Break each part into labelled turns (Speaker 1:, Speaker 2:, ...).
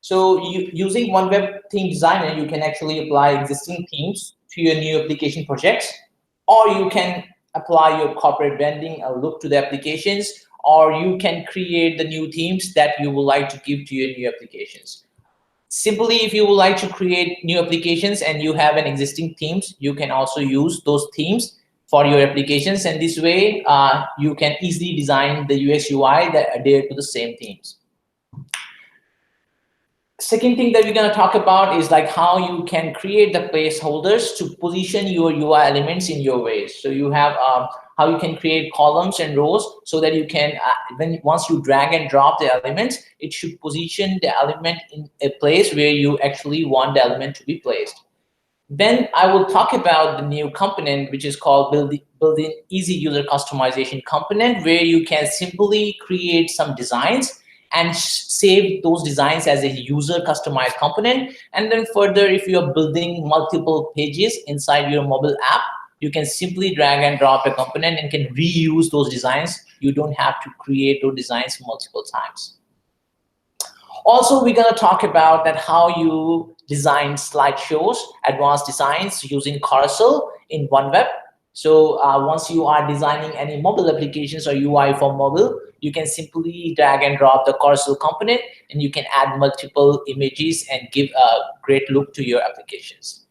Speaker 1: So using ONEWEB Theme Designer, you can actually apply existing themes to your new application projects, or you can apply your corporate branding or look to the applications, or you can create the new themes that you would like to give to your new applications. Simply, if you would like to create new applications and you have an existing themes, you can also use those themes for your applications, and this way you can easily design the UX UI that adhere to the same themes. Second thing that we're going to talk about is like how you can create the placeholders to position your UI elements in your ways. So you have how you can create columns and rows so that you can, once you drag and drop the elements, it should position the element in a place where you actually want the element to be placed. Then I will talk about the new component, which is called building easy user customization component, where you can simply create some designs and save those designs as a user customized component. And then further, if you're building multiple pages inside your mobile app, you can simply drag and drop a component and can reuse those designs. You don't have to create those designs multiple times. Also, we're going to talk about that how you design slideshows, advanced designs using carousel in ONEWEB. So once you are designing any mobile applications or UI for mobile, you can simply drag and drop the carousel component, and you can add multiple images and give a great look to your applications.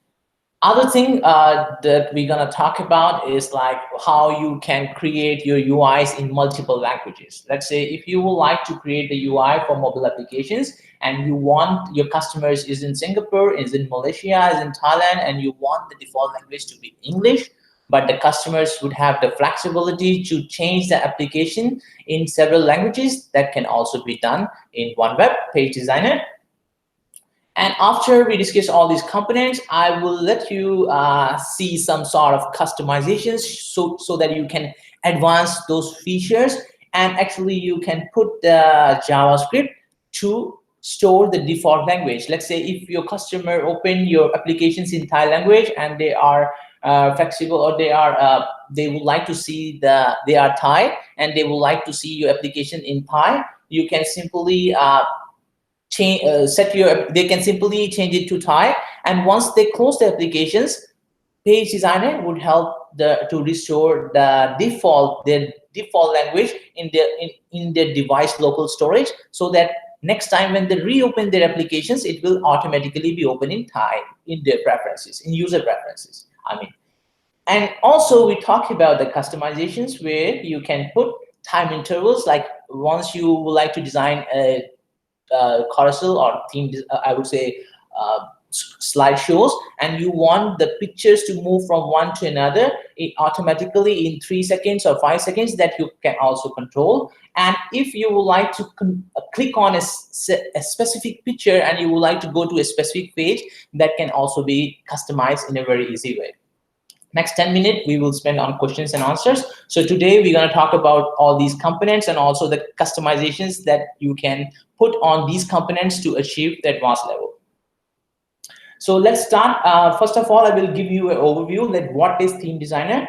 Speaker 1: Other thing that we're going to talk about is like how you can create your UIs in multiple languages. Let's say if you would like to create the UI for mobile applications and you want your customers is in Singapore, is in Malaysia, is in Thailand, and you want the default language to be English, but the customers would have the flexibility to change the application in several languages, that can also be done in ONEWEB Page Designer. And after we discuss all these components, I will let you see some sort of customizations so that you can advance those features, and actually you can put the JavaScript to store the default language. Let's say if your customer open your applications in Thai language and they are flexible, or they would like to see they are Thai and they would like to see your application in Thai, you can simply they can simply change it to Thai, and once they close the applications, Page Designer would help to restore their default language in their device local storage, so that next time when they reopen their applications, it will automatically be open in Thai in their preferences, in user preferences, I mean. And also we talk about the customizations where you can put time intervals, like once you would like to design a carousel or theme, I would say slideshows, and you want the pictures to move from one to another automatically in 3 seconds or 5 seconds, that you can also control. And if you would like to click on a specific picture and you would like to go to a specific page, that can also be customized in a very easy way. Next 10 minutes, we will spend on questions and answers. So today we're going to talk about all these components and also the customizations that you can put on these components to achieve the advanced level. So let's start. First of all, I will give you an overview that what is Theme Designer.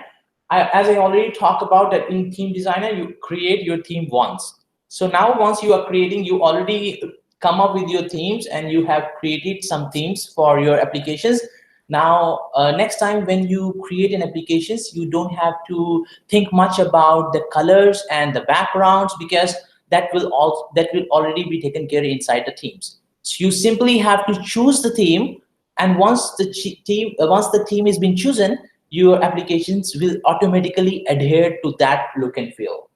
Speaker 1: As I already talked about, that in Theme Designer, you create your theme once. So now once you are creating, you already come up with your themes and you have created some themes for your applications. Now, next time when you create an applications, you don't have to think much about the colors and the backgrounds, because that will already be taken care of inside the themes. So you simply have to choose the theme, and once the theme has been chosen, your applications will automatically adhere to that look and feel.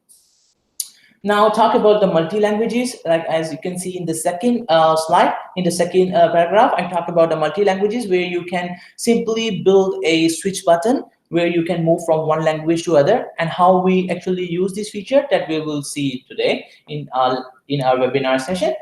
Speaker 1: Now talk about the multi-languages. Like as you can see in the second slide, in the second paragraph, I talk about the multi-languages where you can simply build a switch button where you can move from one language to other, and how we actually use this feature that we will see today in our webinar session.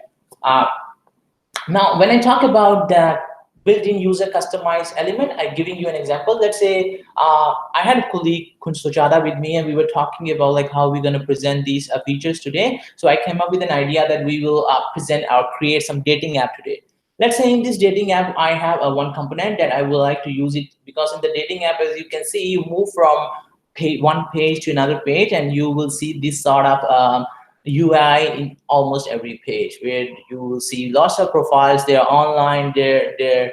Speaker 1: Now, when I talk about that built-in user customized element, I'm giving you an example. Let's say I had a colleague, Kun Sujata, with me, and we were talking about like how we're going to present these features today. So I came up with an idea that we will present or create some dating app today. Let's say in this dating app, I have one component that I would like to use it, because in the dating app, as you can see, you move from one page to another page, and you will see this sort of UI in almost every page, where you will see lots of profiles. They are online, their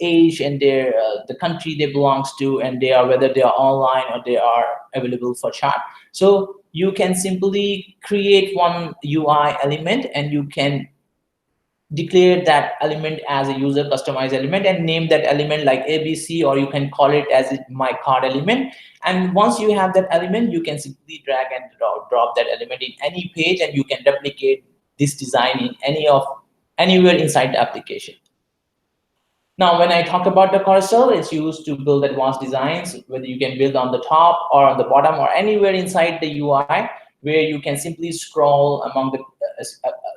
Speaker 1: age and their the country they belongs to, and they are whether they are online or they are available for chat. So you can simply create one UI element, and you can declare that element as a user customized element and name that element like ABC, or you can call it as my card element. And once you have that element, you can simply drag and drop that element in any page, and you can replicate this design in anywhere inside the application. Now, when I talk about the carousel, it's used to build advanced designs, whether you can build on the top or on the bottom or anywhere inside the UI, where you can simply scroll among the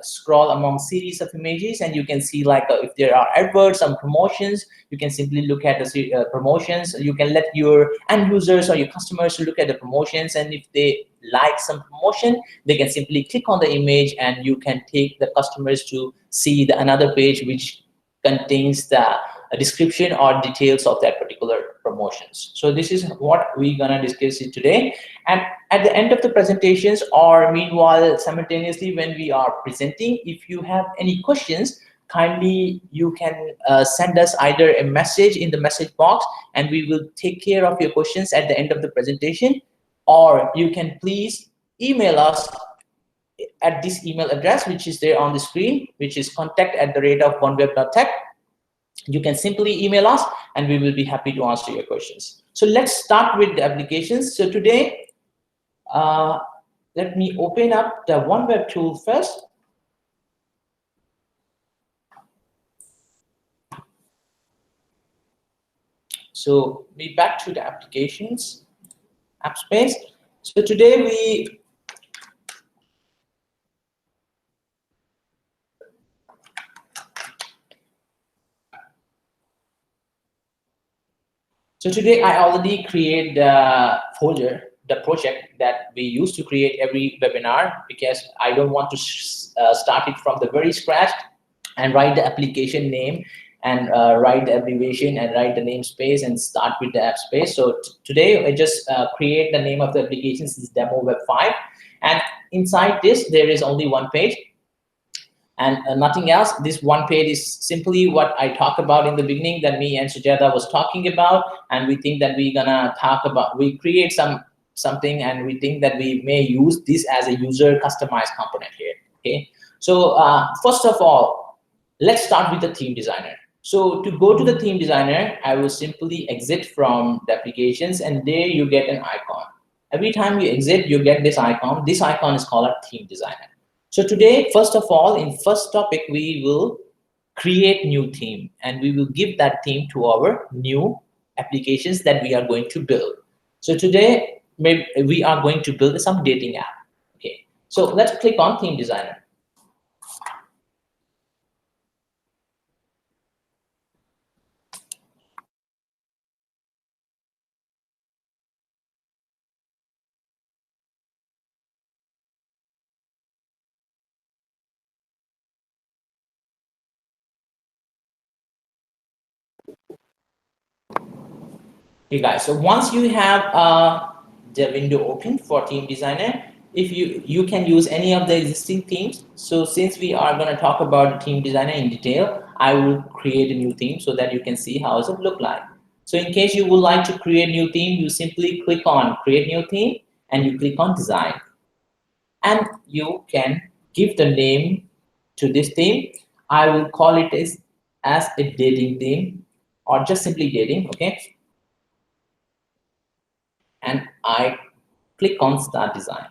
Speaker 1: scroll among series of images, and you can see like if there are adverts and promotions, you can simply look at the promotions. You can let your end users or your customers look at the promotions, and if they like some promotion, they can simply click on the image, and you can take the customers to see the another page which contains the description or details of that particular promotions. So this is what we're gonna discuss it today. And at the end of the presentations, or meanwhile simultaneously when we are presenting, if you have any questions, kindly you can send us either a message in the message box, and we will take care of your questions at the end of the presentation, or you can please email us at this email address, which is there on the screen, which is contact@oneweb.tech. You can simply email us, and we will be happy to answer your questions. So let's start with the applications. So today, let me open up the ONEWEB tool first. So be back to the applications, app space. So today I already create the folder, the project that we used to create every webinar, because I don't want to start it from the very scratch and write the application name and write the abbreviation and write the namespace and start with the app space. So today I just create the name of the applications is demo web 5, and inside this there is only one page and nothing else. This one page is simply what I talked about in the beginning that me and Sujata was talking about, and we think that we're gonna talk about, we create something, and we think that we may use this as a user customized component here. Okay, so first of all, let's start with the theme designer. So to go to the theme designer, I will simply exit from the applications, and there you get an icon. Every time you exit, you get this icon. This icon is called a theme designer. So today, first of all, in first topic, we will create new theme, and we will give that theme to our new applications that we are going to build. So today, we are going to build some dating app. Okay, so let's click on theme designer. Okay, guys, so once you have the window open for theme designer, if you can use any of the existing themes. So since we are going to talk about theme designer in detail, I will create a new theme so that you can see how does it look like. So in case you would like to create new theme, you simply click on create new theme, and you click on design, and you can give the name to this theme. I will call it as a dating theme, or just simply dating. Okay, and I click on Start Design.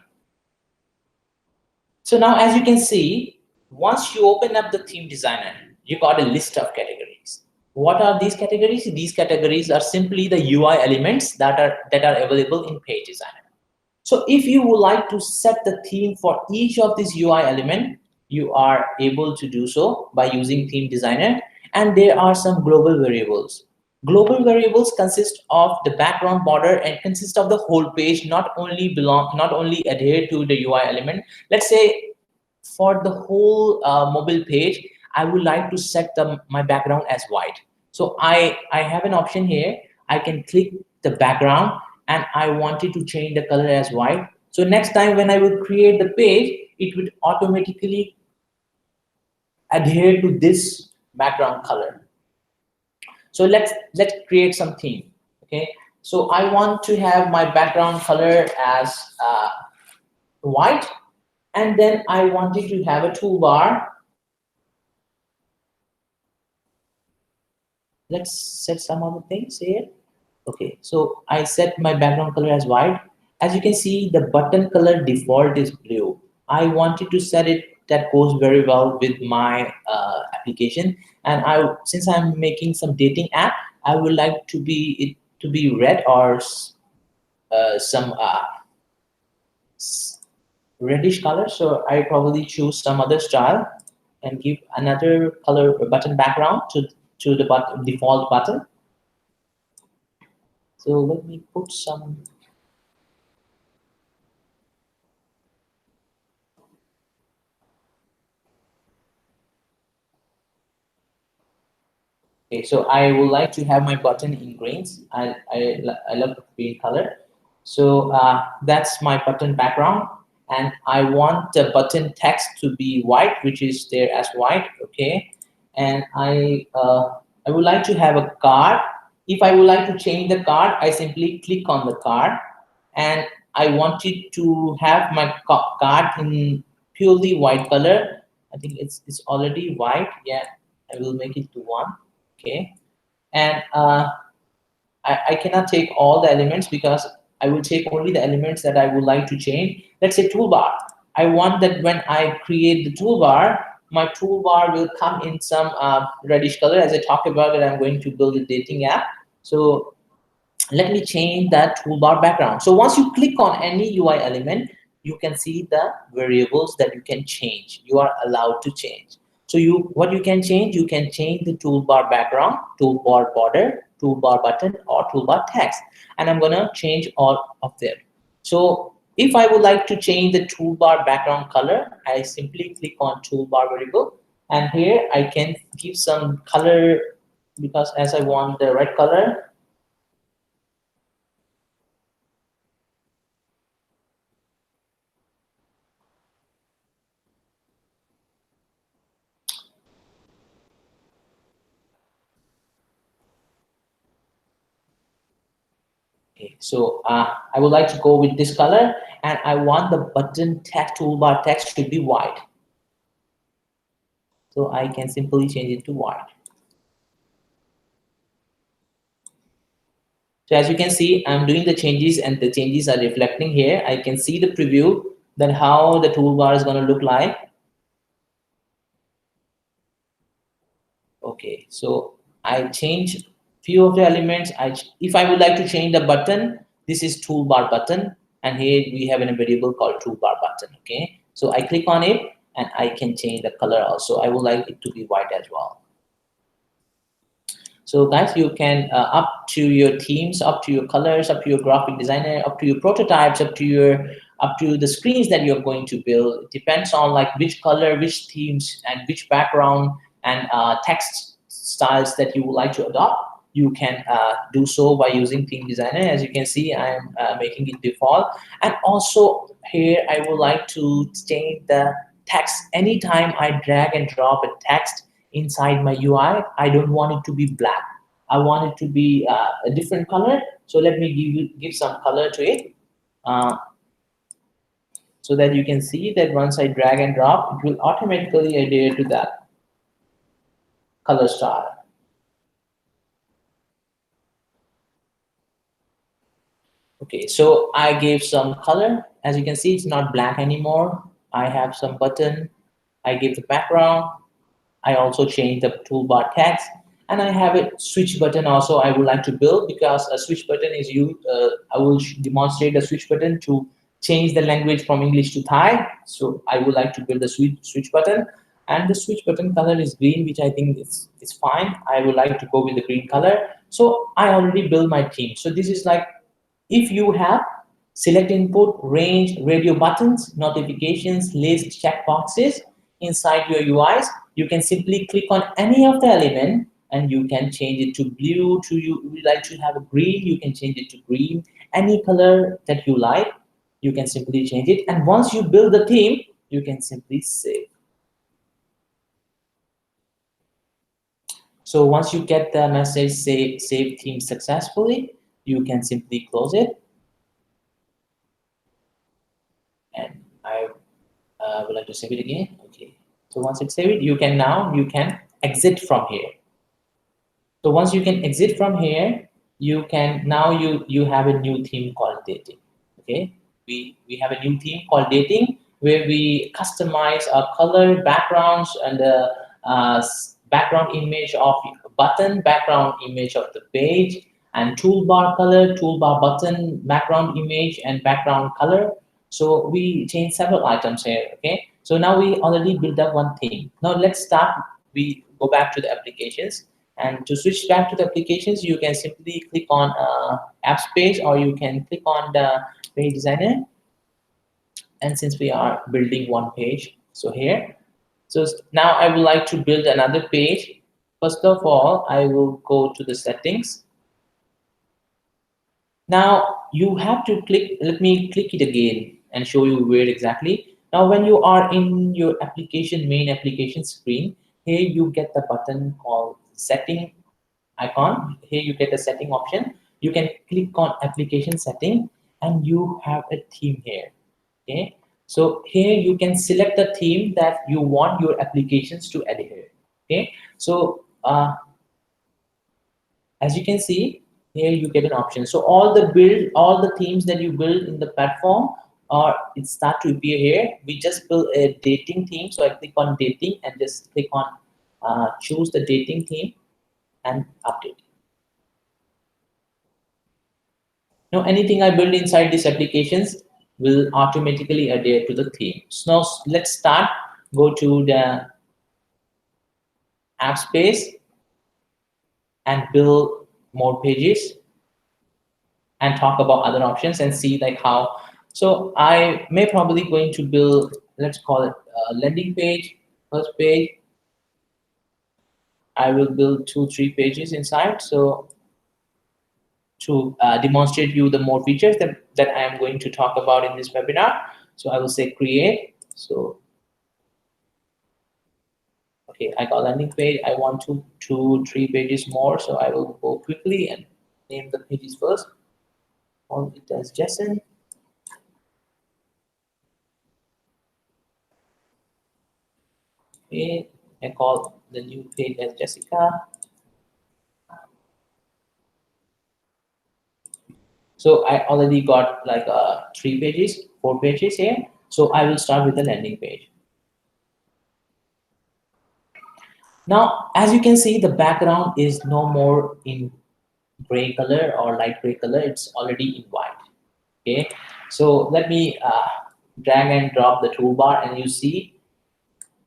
Speaker 1: So now, as you can see, once you open up the theme designer, you got a list of categories. What are these categories? These categories are simply the UI elements that are available in Page Designer. So if you would like to set the theme for each of these UI element, you are able to do so by using theme designer. And there are some global variables. Global variables consist of the background border and consist of the whole page, not only adhere to the UI element. Let's say for the whole mobile page, I would like to set my background as white. So I have an option here. I can click the background, and I wanted to change the color as white. So next time when I will create the page, it would automatically adhere to this background color. So let's create some theme. Okay, so I want to have my background color as white, and then I wanted to have a toolbar. Let's set some other things here. Okay, so I set my background color as white. As you can see, the button color default is blue. I wanted to set it that goes very well with my application. And since I'm making some dating app, I would like to be it to be red or some reddish color. So I probably choose some other style and give another color button background to the default button. So let me put some. Okay, so I would like to have my button in greens. I love the green color. So that's my button background, and I want the button text to be white, which is there as white. Okay, and I would like to have a card. If I would like to change the card, I simply click on the card, and I wanted to have my card in purely white color. I think it's already white. Yeah, I will make it to one. Okay, and I cannot take all the elements because I will take only the elements that I would like to change. Let's say toolbar. I want that when I create the toolbar, my toolbar will come in some reddish color. As I talked about it, I'm going to build a dating app. So let me change that toolbar background. So once you click on any UI element, you can see the variables that you can change. You are allowed to change. So what you can change the toolbar background, toolbar border, toolbar button, or toolbar text. And I'm gonna change all of them. So if I would like to change the toolbar background color, I simply click on toolbar variable. And here I can give some color because as I want the red color. Okay, so I would like to go with this color, and I want the button text toolbar text should be white. So I can simply change it to white. So as you can see, I'm doing the changes, and the changes are reflecting here. I can see the preview that how the toolbar is going to look like. Okay, so I change few of the elements. If I would like to change the button, this is toolbar button, and here we have a variable called toolbar button. Okay, so I click on it, and I can change the color also. I would like it to be white as well. So guys, you can up to your themes, up to your colors, up to your graphic designer, up to your prototypes, up to the screens that you're going to build. It depends on like which color, which themes, and which background and text styles that you would like to adopt. You can do so by using Theme Designer. As you can see, I'm making it default. And also here, I would like to change the text. Anytime I drag and drop a text inside my UI, I don't want it to be black. I want it to be a different color. So let me give some color to it. So that you can see that once I drag and drop, it will automatically adhere to that color style. Okay, so I gave some color. As you can see, it's not black anymore. I have some button. I give the background. I also change the toolbar text, and I have a switch button also I would like to build because a switch button is used. I will demonstrate a switch button to change the language from English to Thai. So I would like to build a switch button, and the switch button color is green, which I think is fine. I would like to go with the green color. So I already built my theme. So this is like if you have select input, range, radio buttons, notifications, list, checkboxes inside your UIs, you can simply click on any of the element and you can change it to blue. You like to have a green, you can change it to green. Any color that you like, you can simply change it. And once you build the theme, you can simply save. So once you get the message save theme successfully, you can simply close it. And I would like to save it again. Okay. So once it's saved, you can exit from here. So once you can exit from here, you can you have a new theme called dating. Okay, we have a new theme called dating where we customize our color backgrounds and the background image of button, background image of the page, and toolbar color, toolbar button, background image, and background color. So we change several items here. Okay, so now we already built up one theme. Now let's start. We go back to the applications. And to switch back to the applications, you can simply click on apps page, or you can click on the page designer. And since we are building one page, so here, so now I would like to build another page. First of all, I will go to the settings. Now you have to click, let me click it again and show you where exactly. Now when you are in your application, main application screen, here you get the button called setting icon. Here you get the setting option. You can click on application setting and you have a theme here. Okay, so here you can select the theme that you want your applications to adhere. Okay, so as you can see here, you get an option. So all the themes that you build in the platform, or it start to appear here. We just build a dating theme, so I click on dating and just click on choose the dating theme and update. Now anything I build inside these applications will automatically adhere to the theme. So now let's start. Go to the app space and build more pages and talk about other options and see like how. So I may probably going to build, let's call it a landing page, first page. I will build 2-3 pages inside. So to demonstrate you the more features that I am going to talk about in this webinar. So I will say create. So okay, I got landing page. I want 2-3 pages more. So I will go quickly and name the pages first. Call it as Jason. Okay, I call the new page as Jessica. So I already got like 3 pages, 4 pages here. So I will start with the landing page. Now, as you can see, the background is no more in gray color or light gray color. It's already in white. Okay, so let me drag and drop the toolbar, and you see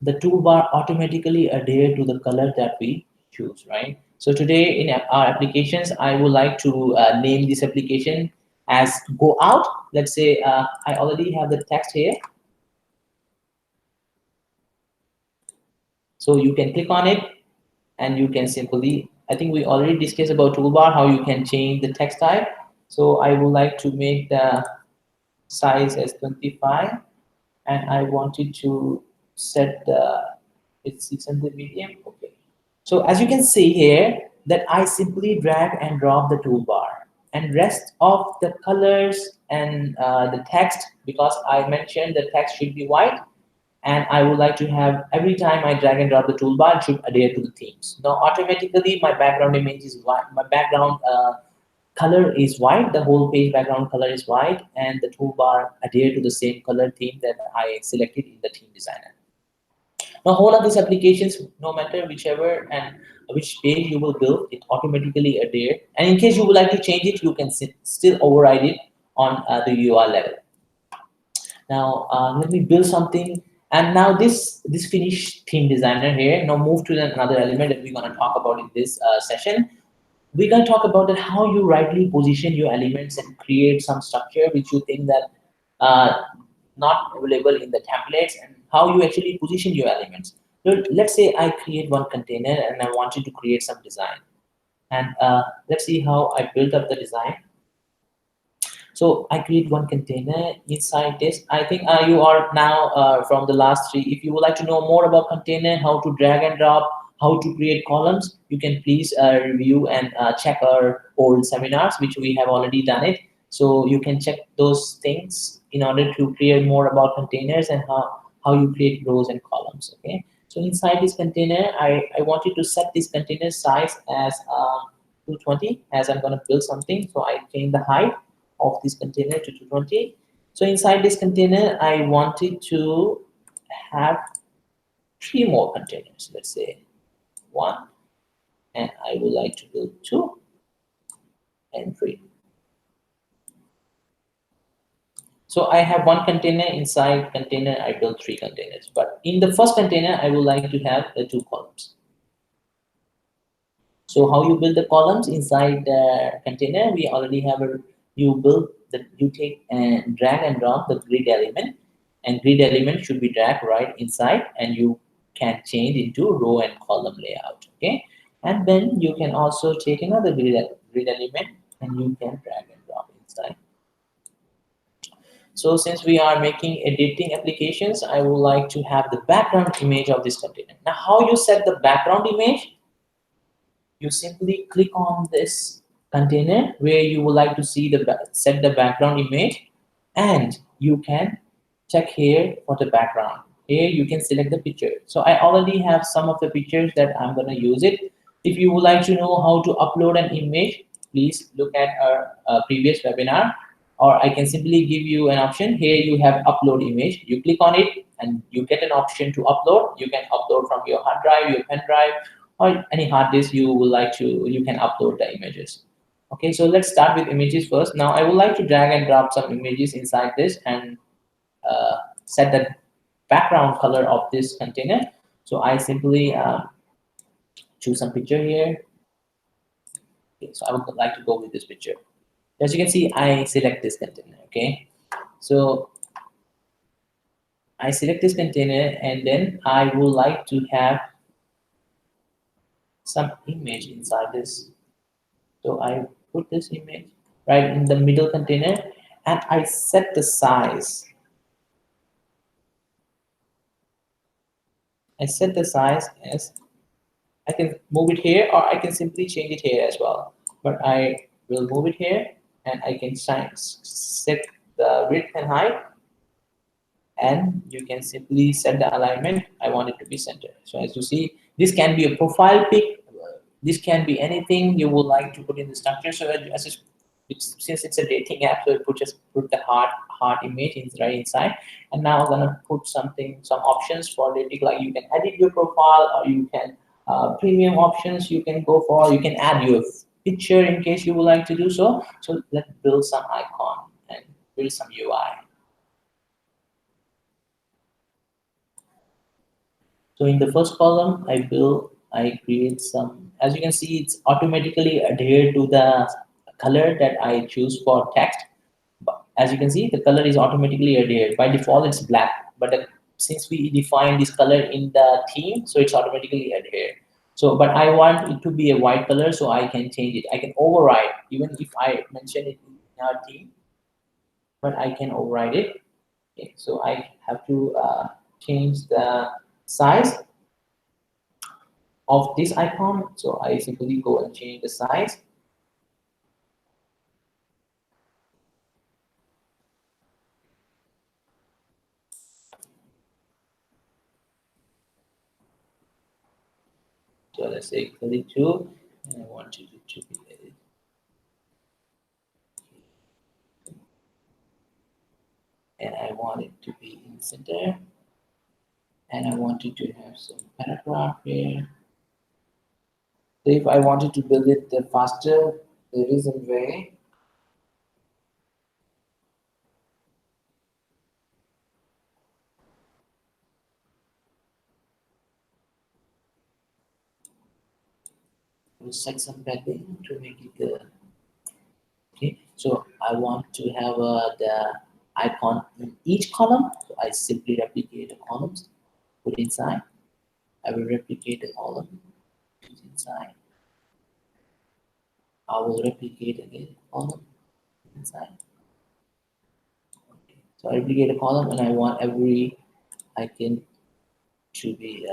Speaker 1: the toolbar automatically adhere to the color that we choose, right? So today in our applications, I would like to name this application as go out. Let's say I already have the text here. So you can click on it and you can simply, I think we already discussed about toolbar, how you can change the text type. So I would like to make the size as 25, and I wanted to set the, it's 600 medium. Okay. So as you can see here, that I simply drag and drop the toolbar, and rest of the colors and the text, because I mentioned the text should be white, and I would like to have every time I drag and drop the toolbar, it should adhere to the themes. Now automatically my background image is white, my background color is white, the whole page background color is white, and the toolbar adhere to the same color theme that I selected in the theme designer. Now all of these applications, no matter whichever and which page you will build, it automatically adhere. And in case you would like to change it, you can still override it on the UI level. Now let me build something. And now this finished theme designer here. Now move to another element that we're going to talk about in this session. We're going to talk about that how you rightly position your elements and create some structure which you think that not available in the templates, and how you actually position your elements. So let's say I create one container and I wanted to create some design. And let's see how I built up the design. So I create one container inside this. I think you are now from the last three. If you would like to know more about container, how to drag and drop, how to create columns, you can please review and check our old seminars, which we have already done it. So you can check those things in order to create more about containers and how you create rows and columns. Okay. So inside this container, I wanted to set this container size as 220 as I'm going to build something. So I change the height of this container to 220. So inside this container, I wanted to have three more containers. Let's say one, and I would like to build two and three. So I have one container. Inside container, I built three containers. But in the first container, I would like to have the two columns. So how you build the columns inside the container? We already have a you take and drag and drop the grid element, and grid element should be dragged right inside, and you can change into row and column layout. Okay, and then you can also take another grid element and you can drag and drop inside. So since we are making editing applications, I would like to have the background image of this container. Now, how you set the background image? You simply click on this container where you would like to see set the background image, and you can check here for the background. Here you can select the picture. So I already have some of the pictures that I'm going to use it. If you would like to know how to upload an image, please look at our previous webinar, or I can simply give you an option. Here you have upload image. You click on it and you get an option to upload. You can upload from your hard drive, your pen drive, or any hard disk you would like to. You can upload the images. Okay, so let's start with images first. Now I would like to drag and drop some images inside this and set the background color of this container. So I simply choose some picture here. Okay, so I would like to go with this picture. As you can see, I select this container. Okay, so I select this container, and then I would like to have some image inside this. So I put this image right in the middle container, and I set the size. I set the size as, I can move it here, or I can simply change it here as well. But I will move it here, and I can set the width and height, and you can simply set the alignment. I want it to be centered. So as you see, this can be a profile pic. This can be anything you would like to put in the structure. So since it's a dating app, so it just put the heart image right inside. And now I'm gonna put some options for dating, like you can edit your profile, or you can premium options you can go for. You can add your picture in case you would like to do so. So let's build some icon and build some UI. So in the first column, I create some, as you can see, it's automatically adhered to the color that I choose for text. But as you can see, the color is automatically adhered. By default, it's black. But since we define this color in the theme, so it's automatically adhered. So, but I want it to be a white color, so I can change it. I can override, even if I mention it in our theme, but I can override it. Okay, so I have to change the size of this icon. So I simply go and change the size. So let's say 32, and I want it to be edited. And I want it to be in center. And I wanted to have some paragraph here. So if I wanted to build it faster, there is a way. We'll set some padding to make it okay. So I want to have the icon in each column. So I simply replicate the columns, put inside. I will replicate the column, put inside. I will replicate again column inside. So I replicate a column and I want every icon to be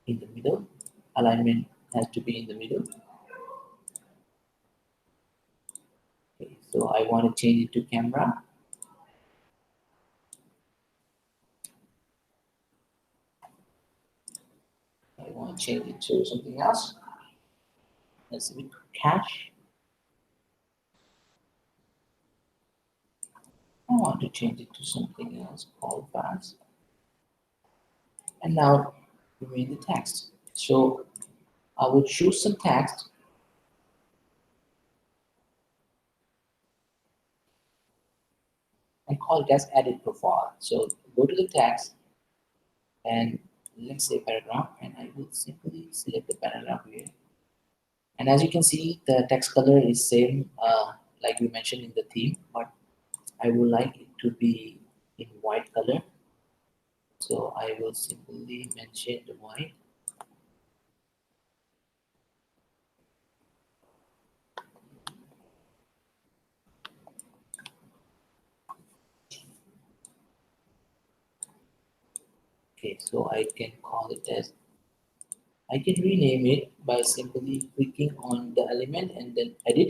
Speaker 1: in the middle. Alignment has to be in the middle. Okay, so I want to change it to camera. I want to change it to something else. Let's see, cache. I want to change it to something else called fast. And now we made the text. So I would choose some text and call it as edit profile. So go to the text and let's say paragraph, and I will simply select the paragraph here. And as you can see, the text color is same like we mentioned in the theme, but I would like it to be in white color. So I will simply mention the white. Okay, so I can call it as, I can rename it by simply clicking on the element and then edit,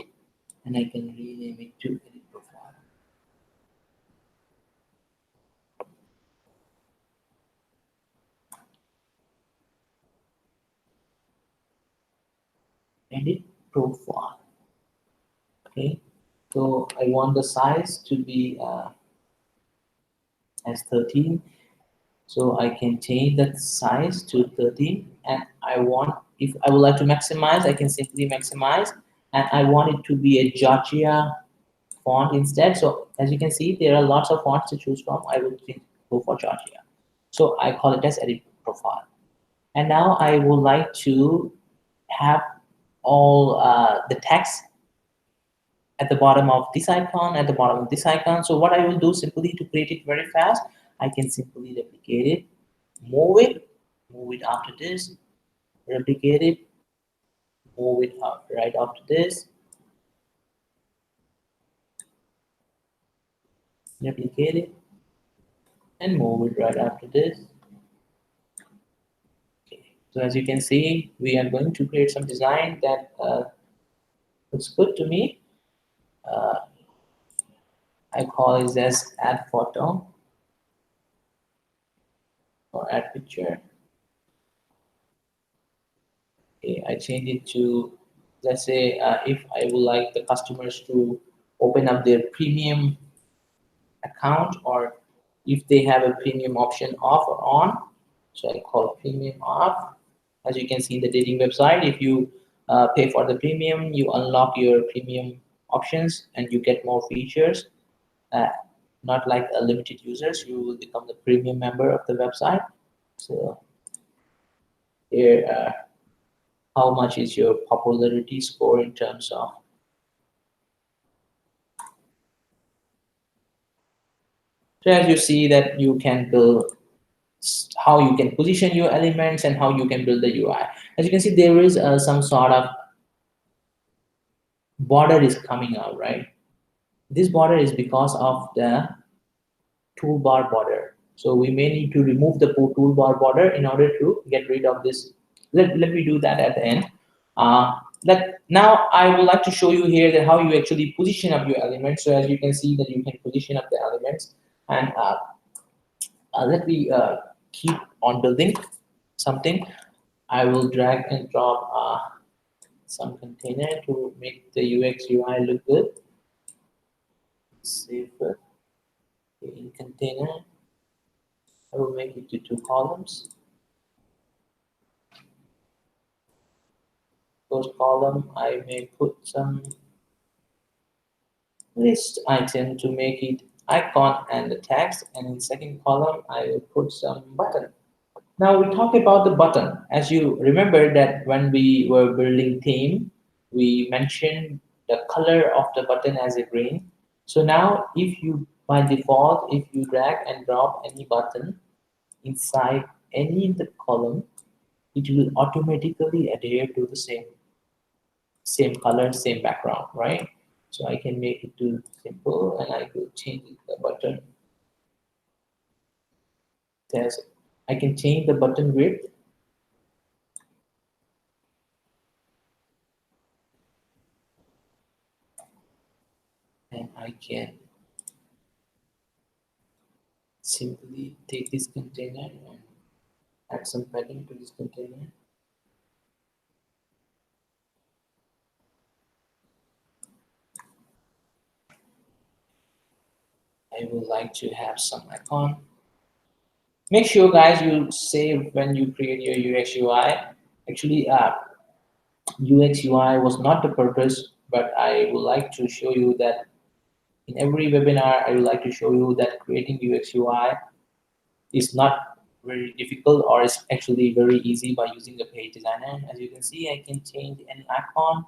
Speaker 1: and I can rename it to edit profile. Edit profile. Okay, so I want the size to be as 13. So I can change that size to 13, and I want, if I would like to maximize, I can simply maximize, and I want it to be a Georgia font instead. So as you can see, there are lots of fonts to choose from. I will go for Georgia. So I call it as edit profile. And now I would like to have all the text at the bottom of this icon, at the bottom of this icon. So what I will do simply to create it very fast, I can simply replicate it, move it after this, replicate it, move it up right after this, replicate it, and move it right after this. Okay. So as you can see, we are going to create some design that looks good to me. Uh, I call it as add photo or add picture. Okay, I change it to, let's say, if I would like the customers to open up their premium account, or if they have a premium option off or on. So I call premium off. As you can see in the dating website, if you pay for the premium, you unlock your premium options and you get more features. Uh, Not like a limited users, you will become the premium member of the website. So here, how much is your popularity score in terms of, so as you see that you can build how you can position your elements and how you can build the UI. As you can see, there is some sort of border is coming out, right? This border is because of the toolbar border. So we may need to remove the toolbar border in order to get rid of this. Let me do that at the end. Now I would like to show you here that how you actually position up your elements. So as you can see that you can position up the elements, and let me keep on building something. I will drag and drop some container to make the UX UI look good. Save it in container. I will make it to two columns. First column, I may put some list item to make it icon and the text, and in second column, I will put some button. Now we talk about the button. As you remember that when we were building theme, we mentioned the color of the button as a green. So now if you, by default, if you drag and drop any button inside any of the column, it will automatically adhere to the same color, same background, right? So I can make it too simple, and I will change the button. There's, I can change the button width, and I can simply take this container and add some padding to this container. I would like to have some icon. Make sure, guys, you save when you create your UX UI. Actually, UX UI was not the purpose, but I would like to show you that in every webinar, I would like to show you that creating UX UI is not very difficult, or it's actually very easy by using the page designer. As you can see, I can change any icon,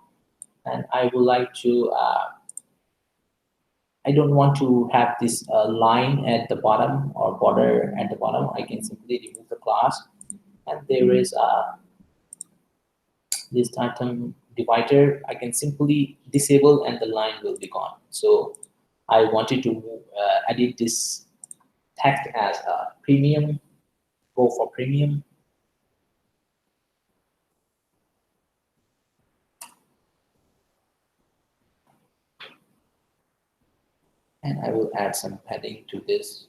Speaker 1: and I would like to I don't want to have this line at the bottom or border at the bottom. I can simply remove the class, and there is this item divider. I can simply disable, and the line will be gone. So I wanted to edit this text as a premium, go for premium, and I will add some padding to this.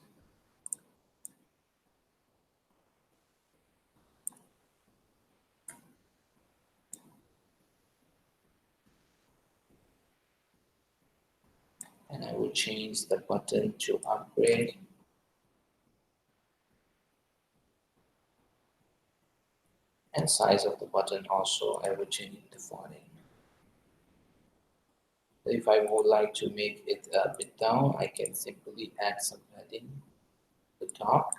Speaker 1: And I will change the button to upgrade. And size of the button also, I will change it to 40. If I would like to make it a bit down, I can simply add some padding at the top.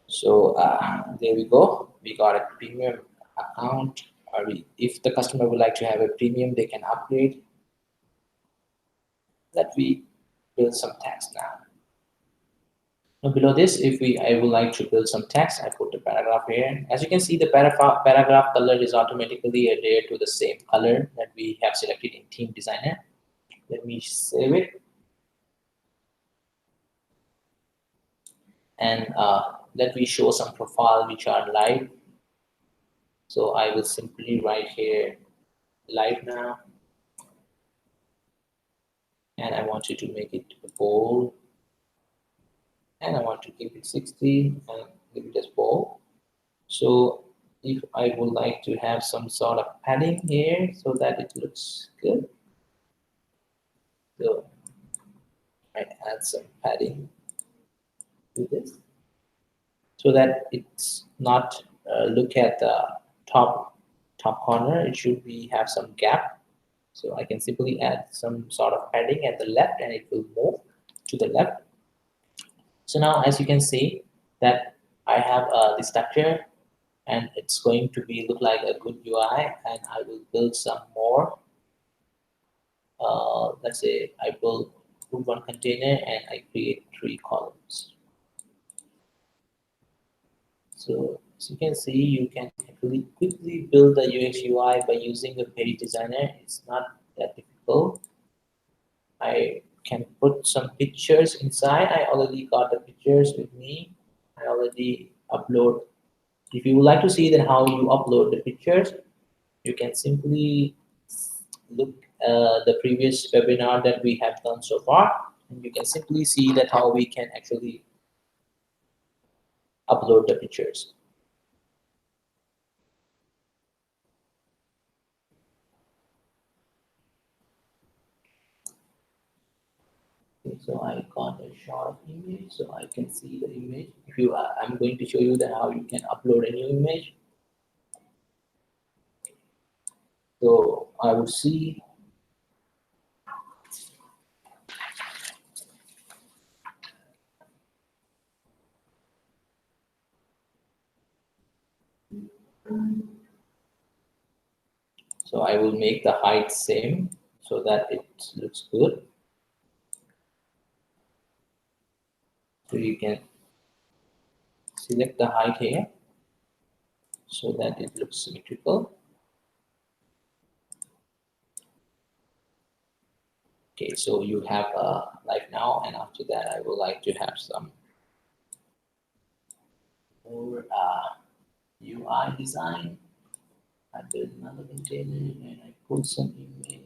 Speaker 1: So there we go. We got a premium account. Or if the customer would like to have a premium, they can upgrade. Let we build some text now. Now below this, if I would like to build some text, I put the paragraph here. As you can see, the paragraph color is automatically adhered to the same color that we have selected in Theme Designer. Let me save it. And let me show some profile which are live. So I will simply write here live now. And I want you to make it bold. And I want to keep it 60 and leave it as bold. So if I would like to have some sort of padding here so that it looks good, so I add some padding to this so that it's not look at the top corner. It should be have some gap. So I can simply add some sort of padding at the left, and it will move to the left. So now, as you can see, that I have the structure, and it's going to be look like a good UI. And I will build some more. Let's say I will put one container, and I create 3 columns. So as you can see, you can actually quickly build the UX UI by using the page designer. It's not that difficult. I can put some pictures inside. I already got the pictures with me. I already upload. If you would like to see that how you upload the pictures, you can simply look the previous webinar that we have done so far, and you can simply see that how we can actually upload the pictures. Okay, so I got a short image, so I can see the image. If you, I'm going to show you that how you can upload a new image. So I will see. So I will make the height same so that it looks good. So you can select the height here. so that it looks symmetrical. Okay, so you have live now, and after that I would like to have some more UI design. I build another container and I put some image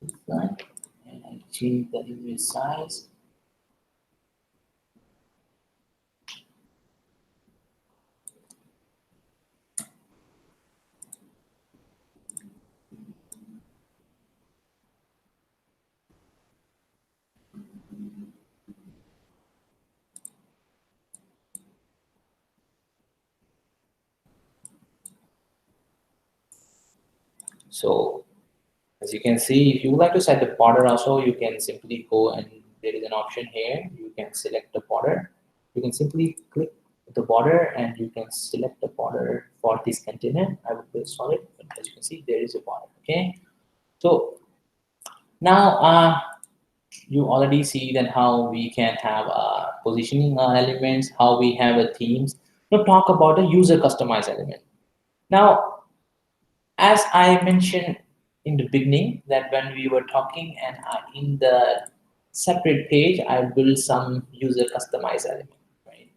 Speaker 1: design, and I change the image size. So as you can see, if you would like to set the border also, you can simply go, and there is an option here. You can select the border. You can simply click the border and you can select the border for this container. I will click solid, but as you can see, there is a border. Okay. So now you already see that how we can have positioning elements, how we have a themes. Now talk about a user customized element. Now, as I mentioned in the beginning, that when we were talking and in the separate page, I build some user customized element, right?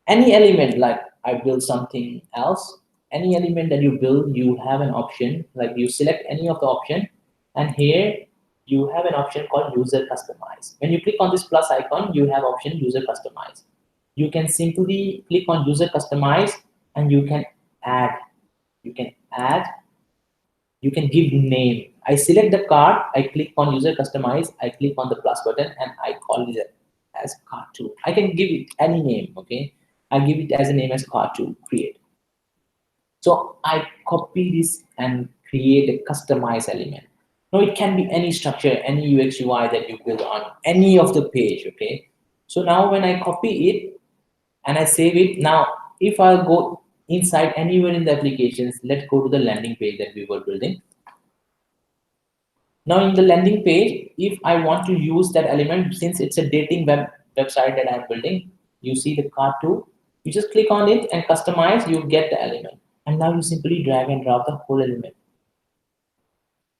Speaker 1: Any element, like I build something else, any element that you build, you have an option, like you select any of the option, and here you have an option called user customize. When you click on this plus icon, you have option user customize. You can simply click on user customize and you can add, you can add, you can give name. I select the card, I click on user customize, I click on the plus button, and I call it as card2. I can give it any name, okay? I give it as a name as card2, create. So I copy this and create a customized element. Now it can be any structure, any UX UI that you build on any of the page, okay? So now when I copy it and I save it, now if I go inside anywhere in the applications, let's go to the landing page that we were building. Now in the landing page, if I want to use that element, since it's a dating website that I'm building, you see the card too, you just click on it and customize, you get the element. And now you simply drag and drop the whole element.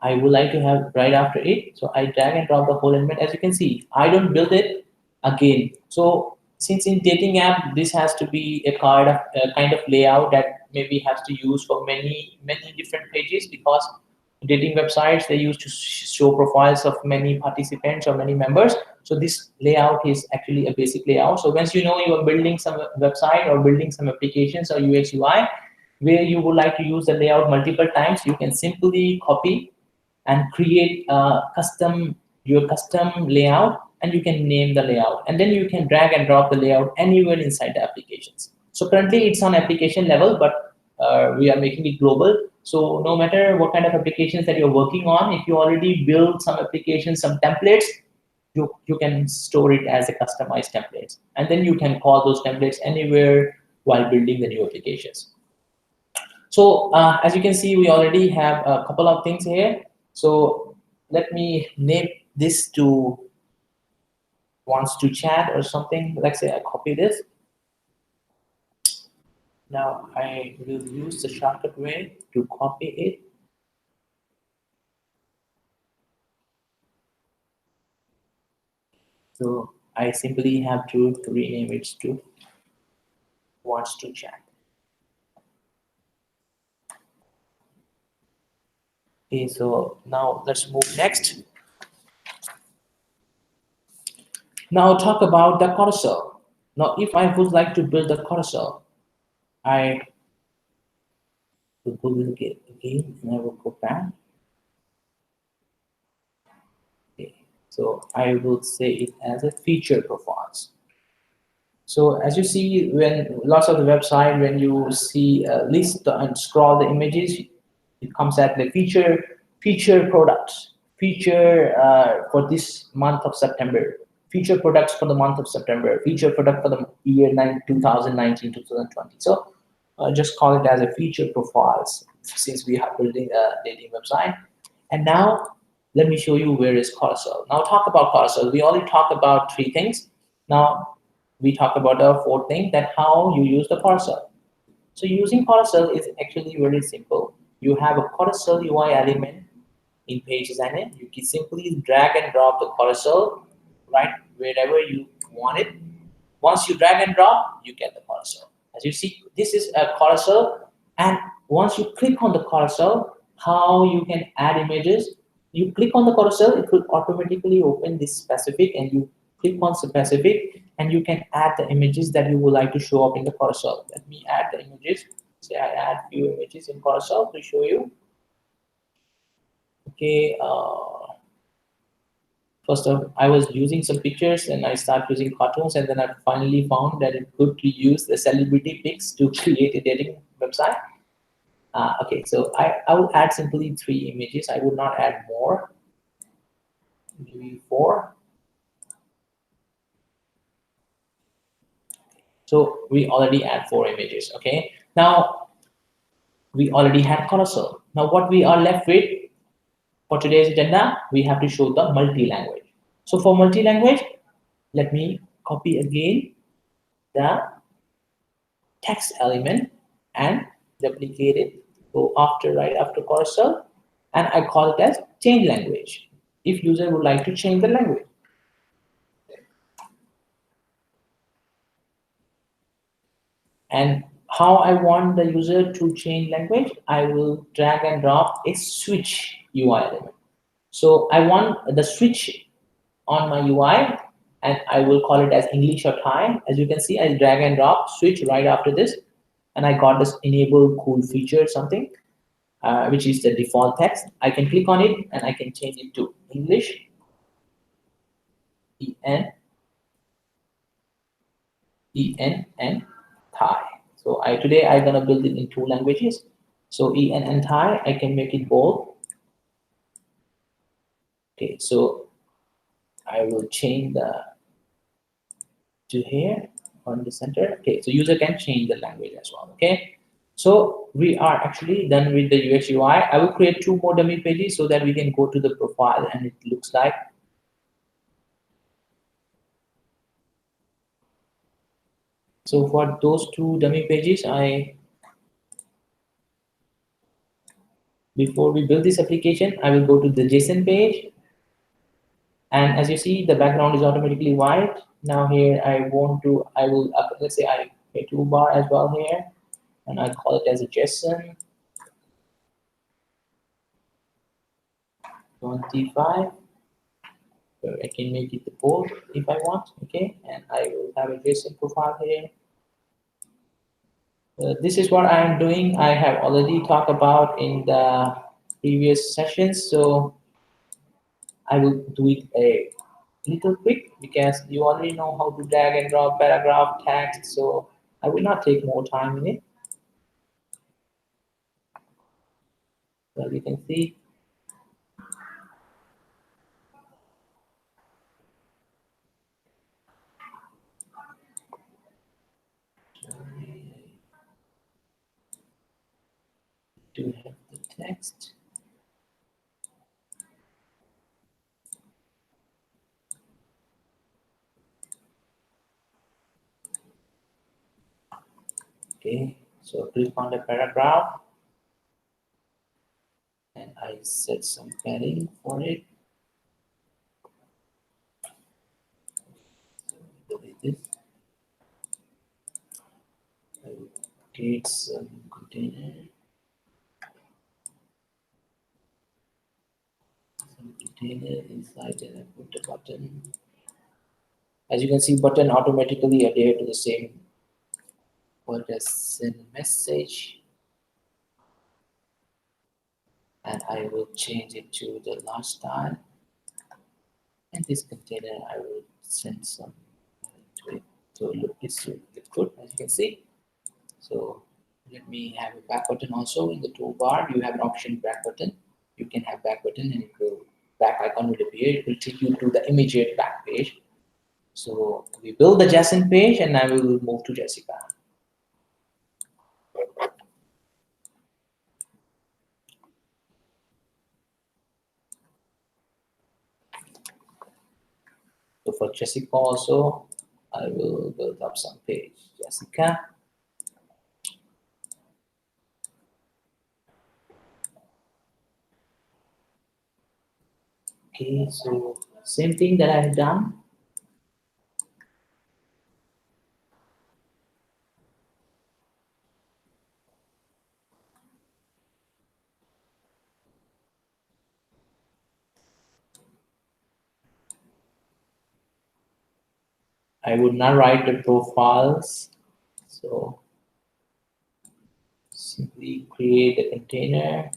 Speaker 1: I would like to have right after it. So I drag and drop the whole element. As you can see, I don't build it again. So since in dating app, this has to be a kind of layout that maybe has to use for many different pages, because dating websites, they used to show profiles of many participants or many members. So this layout is actually a basic layout. So once you know you are building some website or building some applications or UX UI where you would like to use the layout multiple times, you can simply copy and create your custom layout, and you can name the layout, and then you can drag and drop the layout anywhere inside the applications. So currently it's on application level, but we are making it global. So no matter what kind of applications that you're working on, if you already build some applications, some templates, you can store it as a customized templates, and then you can call those templates anywhere while building the new applications. So as you can see, we already have a couple of things here. So let me name this to wants to chat or something. Let's say I copy this. Now I will use the shortcut way to copy it. So I simply have to rename it to wants to chat. Okay, so now let's move next. Now talk about the carousel. Now if I would like to build a carousel, I will go again and I will go back. Okay. So I will say it as a feature profiles. So as you see, when lots of the website, when you see a list and scroll the images, it comes at the feature products, feature for this month of September, feature products for the month of September, feature product for the year 2019, 2020. So just call it as a feature profiles, since we are building a dating website. And now let me show you where is carousel. Now talk about carousel. We already talked about three things. Now we talk about the fourth thing, that how you use the carousel. So using carousel is actually very simple. You have a carousel UI element in Page Designer. You can simply drag and drop the carousel right wherever you want it. Once you drag and drop, you get the carousel. As you see, this is a carousel, and once you click on the carousel, how you can add images. You click on the carousel, it will automatically open this specific, and you click on specific, and you can add the images that you would like to show up in the carousel. Let me add the images. Say I add few images in carousel to show you. Okay. First of I was using some pictures and I started using cartoons, and then I finally found that it's good to use the celebrity pics to create a dating website. Okay, so I will add simply 3 images. I would not add more. Maybe 4. So we already add 4 images. Okay, now we already had carousel. Now what we are left with for today's agenda, we have to show the multi-language. So for multi-language, let me copy again the text element and duplicate it. Go after right after cursor, and I call it as change language. If user would like to change the language, and how I want the user to change language, I will drag and drop a switch UI element. So I want the switch on my UI, and I will call it as English or Thai. As you can see, I drag and drop switch right after this, and I got this enable cool feature something, which is the default text. I can click on it and I can change it to English, EN, EN, and Thai. So today I'm gonna build it in 2 languages. So EN and Thai, I can make it bold. Okay, so I will change the to here on the center. Okay, so user can change the language as well. Okay, so we are actually done with the UX UI. I will create 2 more dummy pages so that we can go to the profile and it looks like. So for those 2 dummy pages, before we build this application, I will go to the JSON page. And as you see, the background is automatically white. Now here I will, let's say I a toolbar as well here, and I call it as a JSON 25. So I can make it the bold if I want, okay? And I will have a JSON profile here. This is what I am doing. I have already talked about in the previous sessions, so I will do it a little quick because you already know how to drag and drop paragraph text, so I will not take more time in it. So you can see, do have the text. Okay, so click on the paragraph and I set some padding for it. Delete this. I will create some container. Some container inside, and I put the button. As you can see, button automatically adhere to the same. What does send message? And I will change it to the last style. And this container, I will send some to it. So look, it's good as you can see. So let me have a back button also in the toolbar. You have an option back button. You can have back button and it will back icon will appear. It will take you to the immediate back page. So we build the JSON page and I will move to Jessica. So for Jessica also, I will build up some page. Jessica. Okay, so same thing that I've done. I would not write the profiles. So simply create a container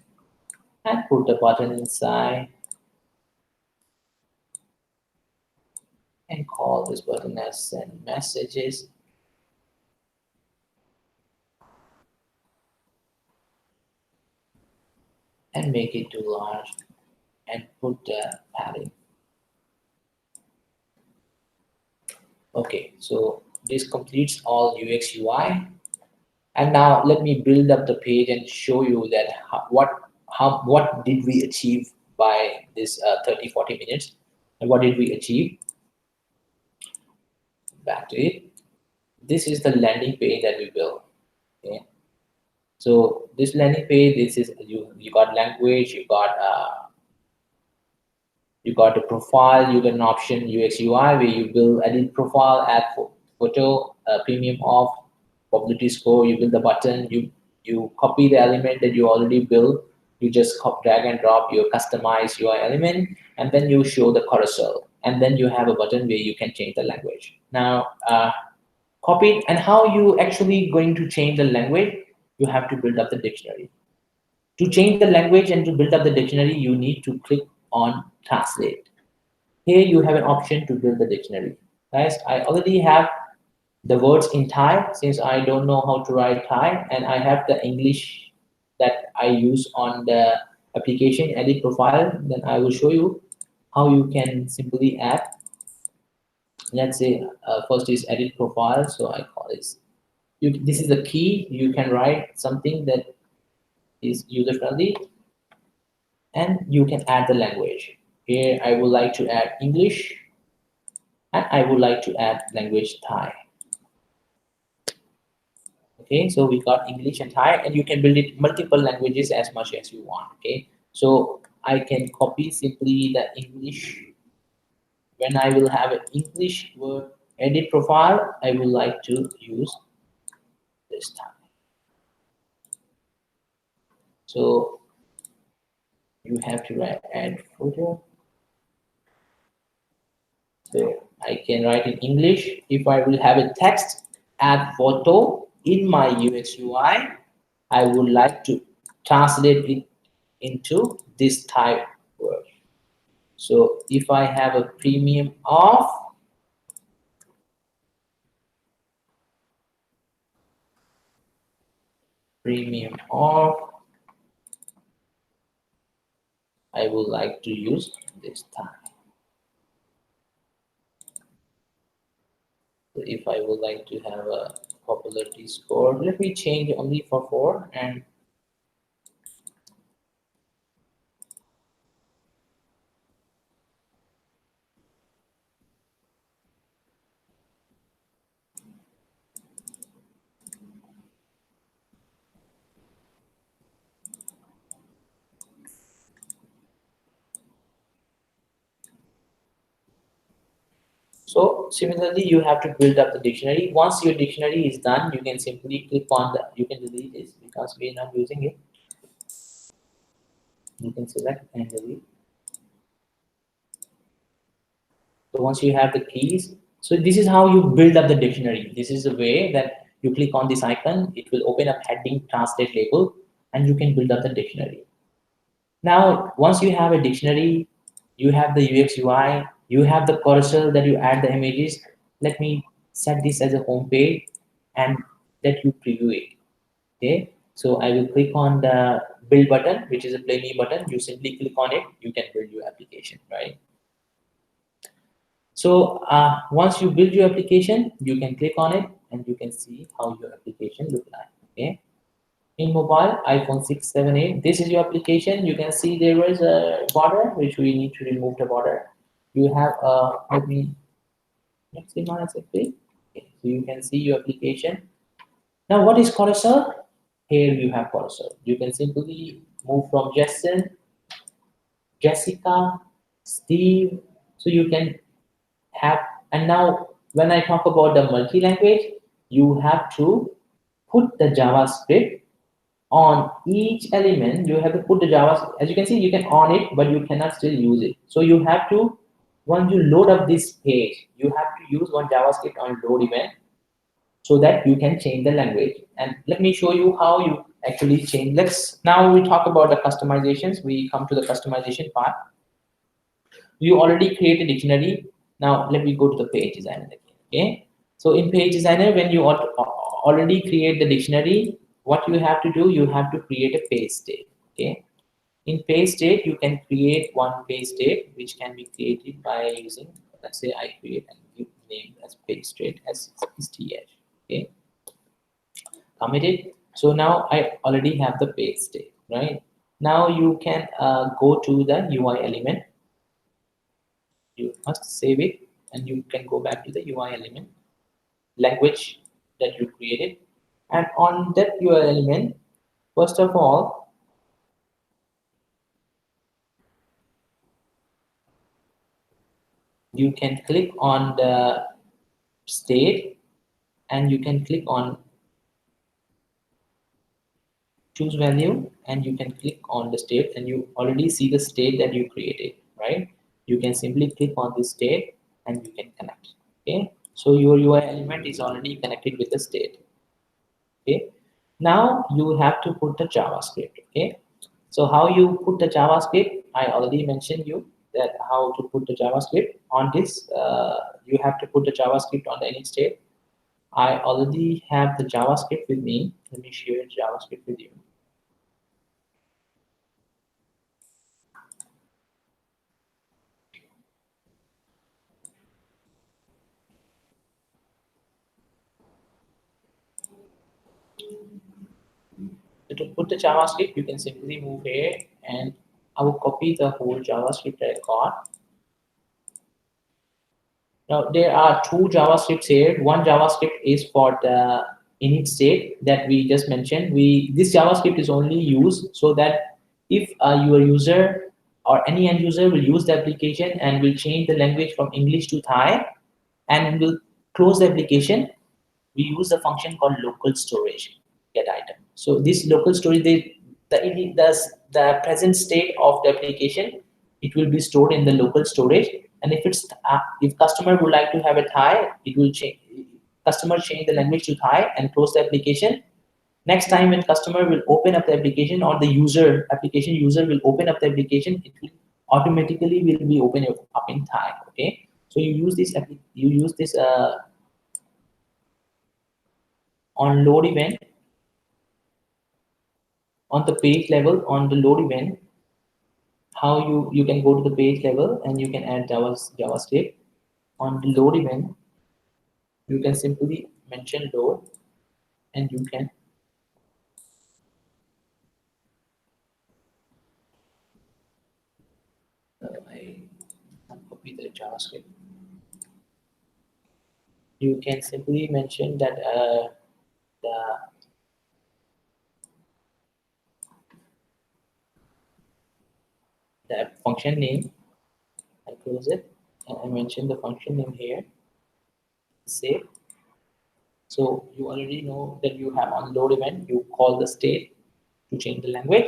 Speaker 1: and put the button inside and call this button as send messages and make it too large and put the padding. Okay, so this completes all UX UI. And now let me build up the page and show you that what did we achieve by this 30-40 minutes, and what did we achieve. Back to it. This is the landing page that we built. Okay, so this landing page, this is you got language, you got a profile, you got an option UX UI where you build edit profile, add photo, premium off, probability score. You build the button, you copy the element that you already built. You just drag and drop your customized UI element, and then you show the carousel, and then you have a button where you can change the language. Now, copy it, and how you actually going to change the language? You have to build up the dictionary. To change the language and to build up the dictionary, you need to click on translate. Here you have an option to build the dictionary. Guys, I already have the words in Thai since I don't know how to write Thai, and I have the English that I use on the application edit profile. Then I will show you how you can simply add. Let's say first is edit profile. So I call this. This is the key. You can write something that is user friendly, and you can add the language. Here I would like to add English, and I would like to add language Thai. Okay, so we got English and Thai, and you can build it multiple languages as much as you want. Okay, so I can copy simply the English. When I will have an English word edit profile, I would like to use this Thai. So you have to write add photo. So I can write in English. If I will have a text, add photo in my UX UI, I would like to translate it into this type word. So if I have a premium off, I would like to use this time. So if I would like to have a popularity score, let me change only for 4 and so similarly, you have to build up the dictionary. Once your dictionary is done, you can simply click on you can delete this because we are not using it. You can select and delete. So once you have the keys, so this is how you build up the dictionary. This is the way that you click on this icon, it will open up heading translate label, and you can build up the dictionary. Now, once you have a dictionary, you have the UX UI, you have the cursor that you add the images. Let me set this as a home page and let you preview it. Okay, so I will click on the build button, which is a play me button. You simply click on it, you can build your application, right? So once you build your application, you can click on it and you can see how your application look like. Okay. In mobile, iPhone 6, 7, 8, this is your application. You can see there is a border, which we need to remove the border. You have, let me maximize it, please. So you can see your application. Now, what is cursor? Here you have cursor. You can simply move from Jason, Jessica, Steve. So you can have, and now when I talk about the multi-language, you have to put the JavaScript on each element. You have to put the JavaScript. As you can see, you can on it, but you cannot still use it. So you have to, once you load up this page, you have to use one JavaScript on load event so that you can change the language. And let me show you how you actually change. Let's now we talk about the customizations. We come to the customization part. You already create a dictionary. Now let me go to the page designer again. Okay. So in page designer, when you already create the dictionary, what you have to do, you have to create a page state. Okay. In page state, you can create one page state which can be created by using, let's say I create and give name as page state as STH. Okay. Committed. So now I already have the page state, right? Now you can go to the UI element. You must save it and you can go back to the UI element language that you created. And on that UI element, first of all, you can click on the state and you can click on choose value and you can click on the state and you already see the state that you created, right? You can simply click on this state and you can connect. Okay, so your UI element is already connected with the state. Okay, now you have to put the JavaScript. Okay, so how you put the JavaScript, I already mentioned you that how to put the JavaScript on this. You have to put the JavaScript on the init state. I already have the JavaScript with me. Let me share JavaScript with you. So to put the JavaScript, you can simply move here and I will copy the whole JavaScript I got. Now there are two JavaScripts here. One JavaScript is for the init state that we just mentioned. This JavaScript is only used so that if your user or any end user will use the application and will change the language from English to Thai and will close the application, we use a function called local storage get item. So this local storage, the present state of the application, it will be stored in the local storage. And if it's if customer would like to have a Thai, it will change. Customer change the language to Thai and close the application. Next time when customer will open up the application or the application user will open up the application, it will automatically will be open up in Thai. Okay, so you use this on load event on the page level. On the load event, how you can go to the page level and you can add JavaScript. On the load event, you can simply mention load and you can I copy the JavaScript. You can simply mention that the function name. I close it and I mention the function name here. Save. So you already know that you have on load event, you call the state to change the language.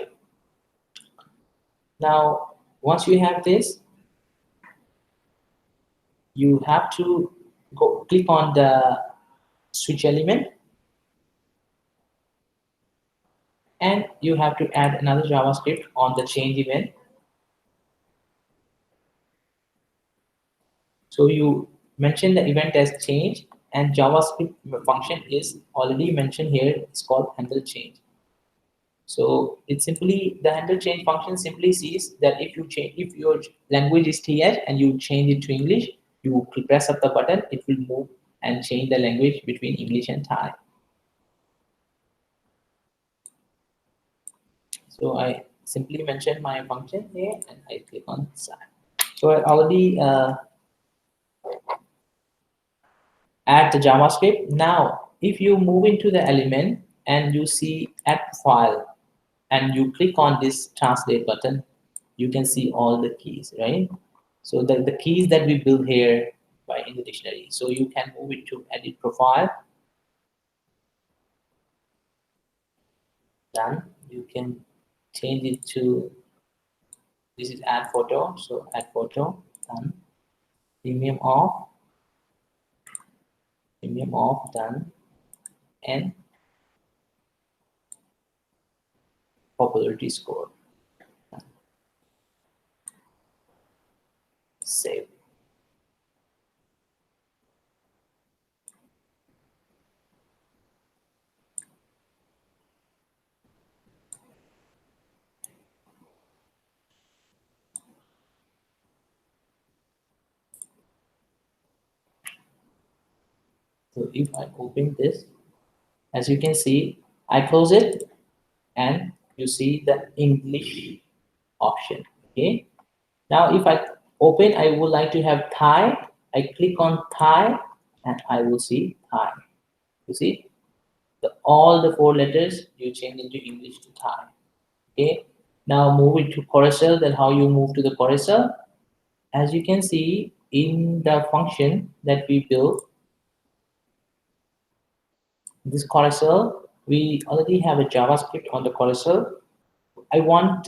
Speaker 1: Now, once you have this, you have to go click on the switch element and you have to add another JavaScript on the change event. So you mention the event as change and JavaScript function is already mentioned here. It's called handle change. So it's simply the handle change function simply sees that if your language is TH and you change it to English, you press up the button, it will move and change the language between English and Thai. So I simply mention my function here and I click on side. So I already add the JavaScript. Now, if you move into the element and you see add file and you click on this translate button, you can see all the keys, right? So the keys that we build here by in the dictionary. So you can move it to edit profile. Done. You can change it to, this is add photo. So add photo. Done. Premium off. Premium off. Done. And popularity score. Save. So if I open this, as you can see, I close it and you see the English option. Okay. Now if I open, I would like to have Thai. I click on Thai and I will see Thai. You see, all the four letters you change into English to Thai. Okay. Now move it to carousel. Then how you move to the carousel? As you can see in the function that we built, this carousel, we already have a JavaScript on the carousel. I want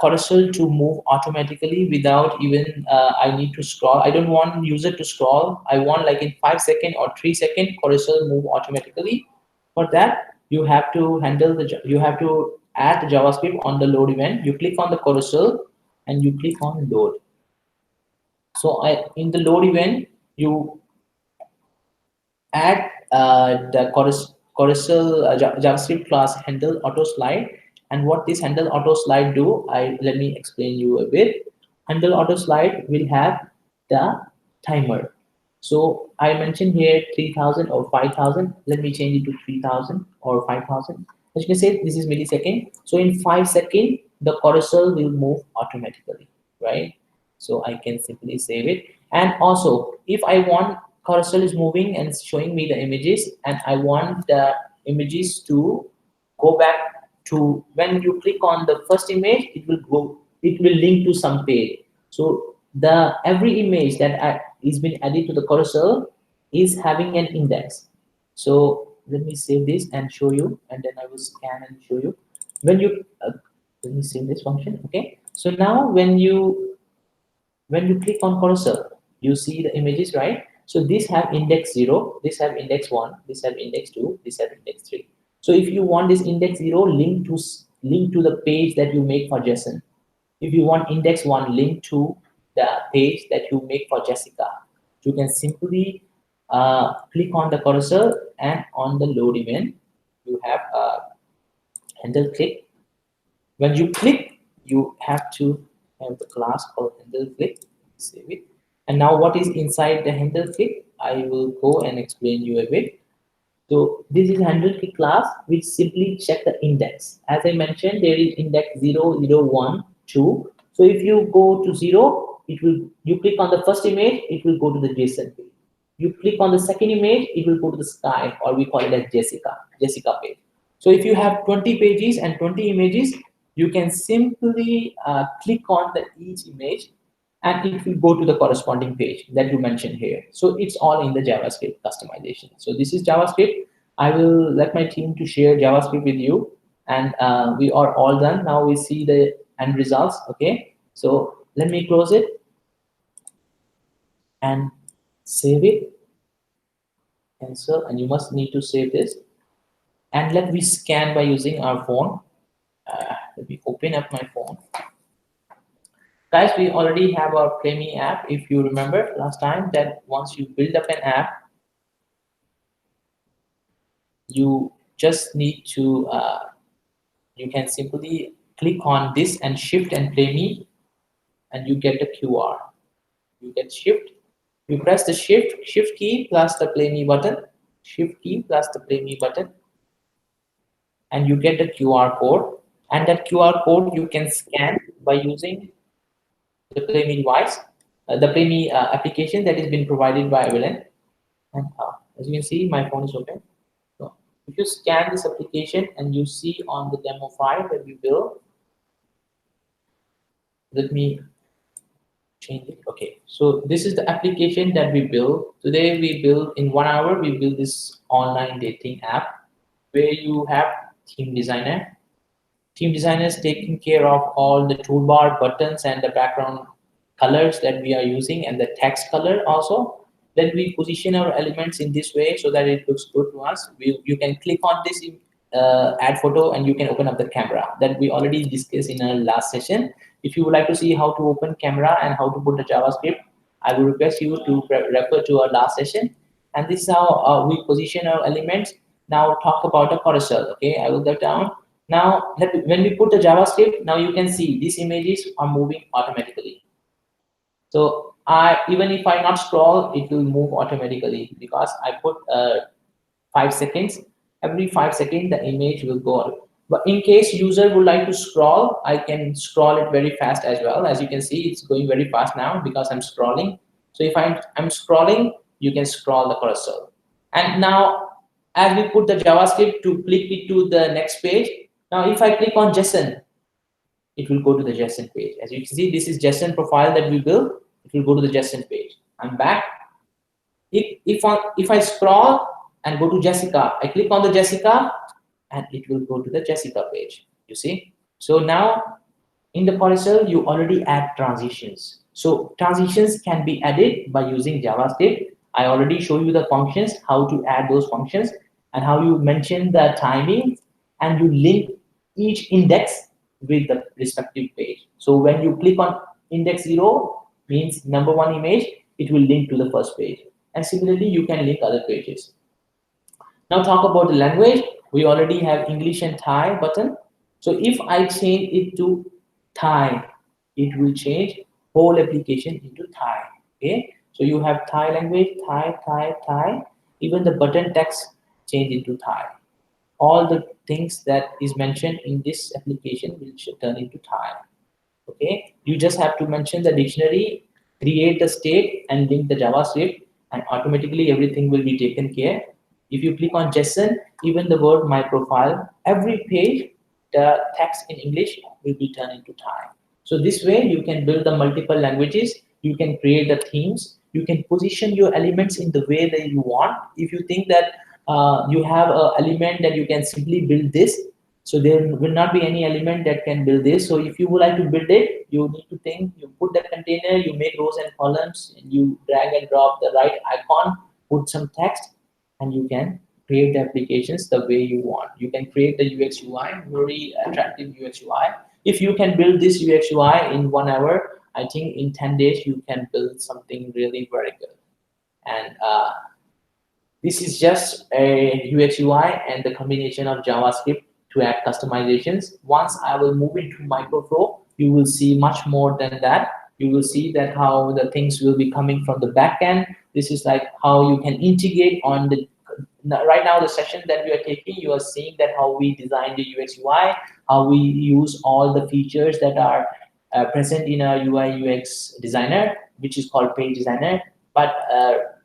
Speaker 1: carousel to move automatically without even I need to scroll. I don't want user to scroll. I want like in 5 seconds or 3 seconds carousel move automatically. For that, you have to handle you have to add the JavaScript on the load event. You click on the carousel and you click on load. So in the load event, you add the carousel JavaScript class handle auto slide. And what this handle auto slide do, let me explain you a bit. Handle auto slide will have the timer. So I mentioned here 3000 or 5000. Let me change it to 3000 or 5000. As you can see, this is millisecond. So in 5 seconds, the carousel will move automatically, right? So I can simply save it. And also, if I want cursor is moving and showing me the images, and I want the images to go back to, when you click on the first image, it will link to some page. So the every image that is been added to the cursor is having an index. So let me save this and show you, and then I will scan and show you. When you let me save this function. Okay, so now when you click on cursor, you see the images, right? So these have index 0, this have index 1, this have index 2, this have index 3. So if you want this index 0 link to the page that you make for Jason. If you want index 1 link to the page that you make for Jessica, you can simply click on the cursor, and on the load event you have a handle click. When you click, you have to have the class called handle click. Save it. And now what is inside the handle click? I will go and explain you a bit. So this is handle click class, which simply check the index. As I mentioned, there is index 0, 0, 1, 2. So if you go to 0, you click on the first image, it will go to the JSON page. You click on the second image, it will go to the sky, or we call it as Jessica page. So if you have 20 pages and 20 images, you can simply click on each image, and it will go to the corresponding page that you mentioned here. So it's all in the JavaScript customization. So this is JavaScript. I will let my team to share JavaScript with you, and we are all done. Now we see the end results. Okay, so let me close it and save it. Cancel, and you must need to save this. And let me scan by using our phone. Let me open up my phone. Guys, we already have our Play Me app. If you remember last time, that once you build up an app, you just need to, you can simply click on this and shift and Play Me, and you get the QR. You get shift, you press the shift key plus the Play Me button, shift key plus the Play Me button, and you get the QR code. And that QR code you can scan by using the Play Me device, the Play Me application that has been provided by Evelyn. And As you can see, my phone is open. So if you scan this application and you see on the demo file that we built, let me change it. Okay, so this is the application that we built. Today we built in 1 hour, we built this online dating app where you have theme designer. Theme designer is taking care of all the toolbar buttons and the background colors that we are using and the text color also. Then we position our elements in this way so that it looks good to us. You can click on this add photo and you can open up the camera that we already discussed in our last session. If you would like to see how to open camera and how to put the JavaScript, I will request you to refer to our last session. And this is how we position our elements. Now talk about the carousel. Okay, I will go down. Now, when we put the JavaScript, now you can see these images are moving automatically. So even if I not scroll, it will move automatically because I put 5 seconds. Every 5 seconds, the image will go on. But in case user would like to scroll, I can scroll it very fast as well. As you can see, it's going very fast now because I'm scrolling. So if I'm scrolling, you can scroll the cursor. And now, as we put the JavaScript to click it to the next page, now if I click on JSON, it will go to the JSON page. As you can see, this is JSON profile that we built. It will go to the JSON page. I'm back. If I scroll and go to Jessica, I click on the Jessica, and it will go to the Jessica page. You see? So now in the carousel, you already add transitions. So transitions can be added by using JavaScript. I already show you the functions, how to add those functions, and how you mention the timing, and you link each index with the respective page. So when you click on index 0, means number 1 image, it will link to the first page. And similarly, you can link other pages. Now talk about the language. We already have English and Thai button. So if I change it to Thai, it will change whole application into Thai. Okay. So you have Thai language, Thai, Thai, Thai. Even the button text change into Thai. All the things that is mentioned in this application will turn into Thai. Okay. You just have to mention the dictionary, create the state, and link the JavaScript, and automatically everything will be taken care. If you click on JSON, even the word my profile, every page, the text in English will be turned into Thai. So this way you can build the multiple languages, you can create the themes, you can position your elements in the way that you want. If you think that you have an element that you can simply build this, so there will not be any element that can build this. So if you would like to build it, you need to think, you put the container, you make rows and columns, and you drag and drop the right icon, put some text, and you can create the applications the way you want. You can create the UX UI, very attractive UX UI. If you can build this UX UI in 1 hour, I think in 10 days you can build something really very good. And this is just a UX UI and the combination of JavaScript to add customizations. Once I will move into microflow, you will see much more than that. You will see that how the things will be coming from the back end. This is like how you can integrate on the right now the session that we are taking. You are seeing that how we design the UX UI, how we use all the features that are present in our UI UX designer, which is called Page Designer. But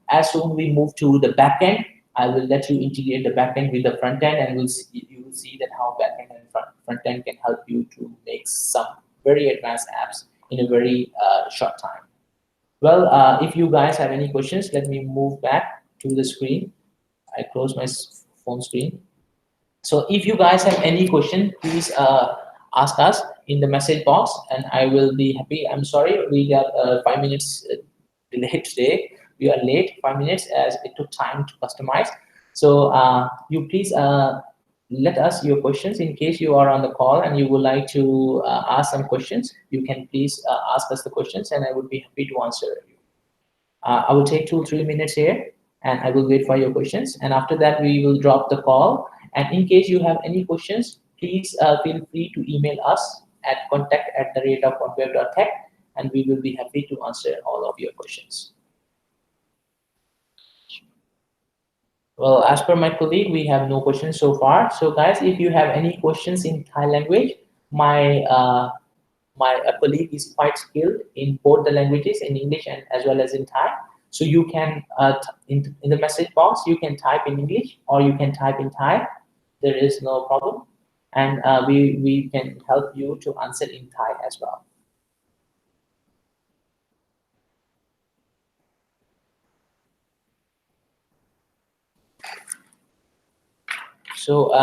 Speaker 1: as soon we move to the back end, I will let you integrate the back end with the front end, and you will see that how back end and front end can help you to make some very advanced apps in a very short time. Well, if you guys have any questions, let me move back to the screen. I close my phone screen. So if you guys have any question, please ask us in the message box, and I will be happy. I'm sorry we got 5 minutes delayed today. We are late 5 minutes as it took time to customize. So you please let us your questions in case you are on the call and you would like to ask some questions. You can please ask us the questions, and I would be happy to answer you. I will take 2-3 minutes here, and I will wait for your questions. And after that, we will drop the call. And in case you have any questions, please feel free to email us at contact@oneweb.tech, and we will be happy to answer all of your questions. Well, as per my colleague, we have no questions so far. So guys, if you have any questions in Thai language, my colleague is quite skilled in both the languages, in English and as well as in Thai. So you can in the message box you can type in English or you can type in Thai. There is no problem, and we can help you to answer in Thai as well. So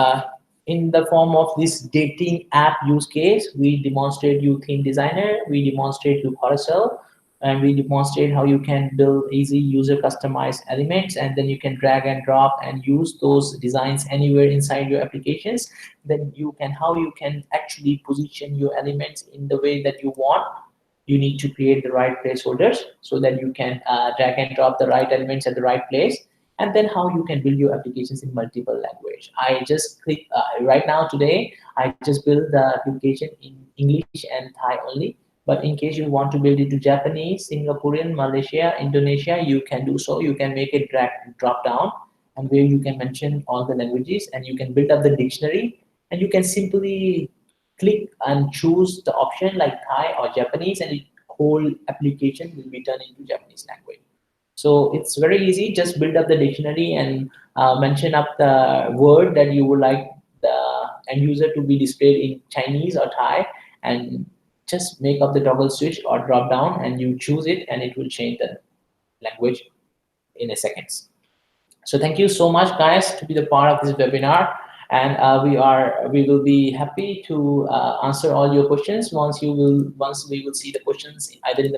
Speaker 1: in the form of this dating app use case, we demonstrate you theme designer, we demonstrate you carousel, and we demonstrate how you can build easy user customized elements, and then you can drag and drop and use those designs anywhere inside your applications. Then you can how you can actually position your elements in the way that you want. You need to create the right placeholders so that you can drag and drop the right elements at the right place, and then how you can build your applications in multiple language. I just click right now today I just build the application in English and Thai only, but in case you want to build it to Japanese, Singaporean, Malaysia, Indonesia, you can do so. You can make it drag and drop down, and where you can mention all the languages, and you can build up the dictionary, and you can simply click and choose the option like Thai or Japanese, and the whole application will be turned into Japanese language. So it's very easy. Just build up the dictionary and mention up the word that you would like the end user to be displayed in Chinese or Thai, and just make up the toggle switch or drop down, and you choose it, and it will change the language in a seconds. So thank you so much, guys, to be the part of this webinar. And we will be happy to answer all your questions once we will see the questions either in the